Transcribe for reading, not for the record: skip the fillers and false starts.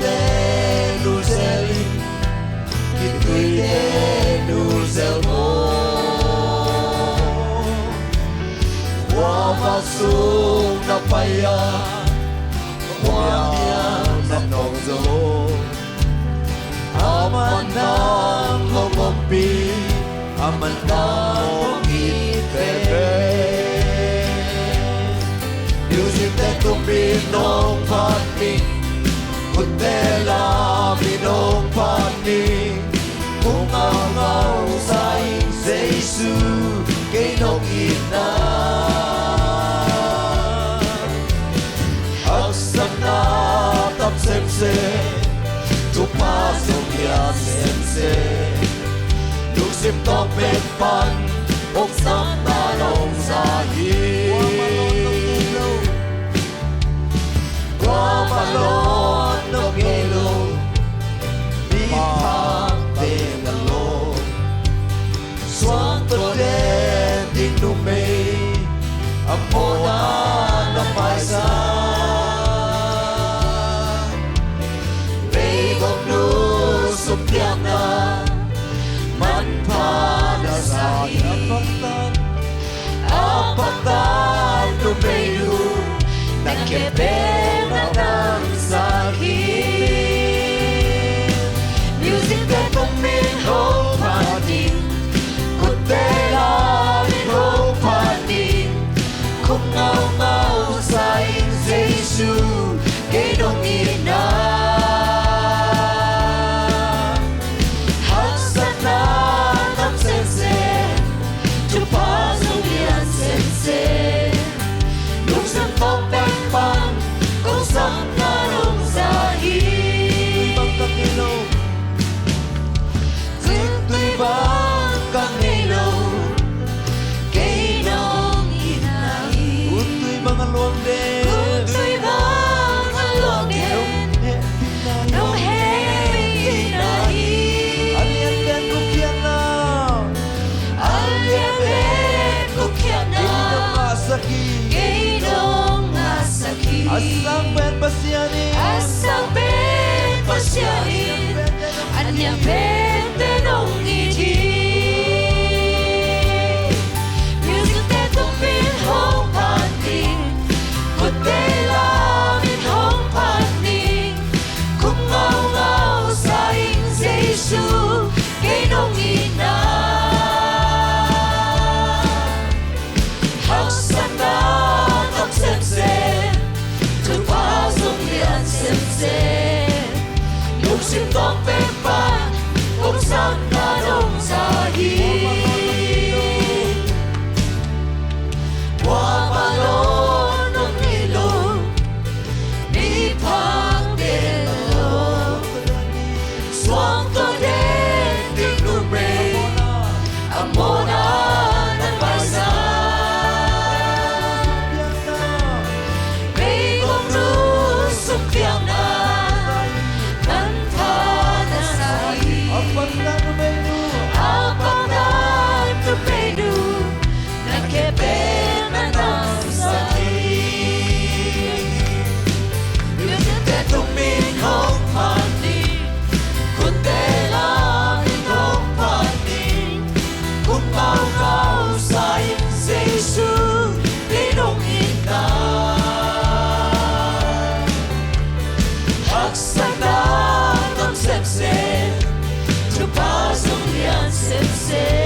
te nu zelin ki tui te nu zel mo wa va sung na paya wa na nong zo amanang ngompi amanang itebe music te tumbi nong pati kutela binong pati kung ang sa Jesu kay nong ina aksana tap semse tupasok ya sense luksip topet pan oksam tanong sahi Wamalon ng ilong di pagtingalo Swanto din din lumay ang muna ng paisa Begong lusog tiyak na manpanasahi Apatan lumayo Nakipin na ng sakit Music na tuminho patin Kutela minho patin Kung ngaw-ngaw sa Jesu Kinong ina Haksan na ng sense Chupasong yan sense Luksan topeng pan Kung saan narong sahi Ibang kakilo Ito'y bang kakilo Kainong inahi Uto'y mga luwagden Uto'y mga luwagden Nung heavy inahi Aliyan ko kya na Aliyan ko kya na Kainong masakit Asang ben pasyanin Asang ben pasyanin Anya ben tenong iti Music te tumpin hong pating Kutela min hong pating Kung ngaw-ngaw sa Jesu Kinong ina Haksan na ng sense Tupasong yan sense Luksim tong pempan Kung saan nanong sahi Wamalon ng ilong Di pagdelo Swang to din di lumay Amona ng baysan Begong lusog tiyak na Manpanasahi Apagdan tupenu Nakipin na ng sakit Music te tuminhong pating Kutela minhong pating Kung ngaw-ngaw sa Jesu Pinong ina Haksan na ng sense Tupasong yan sense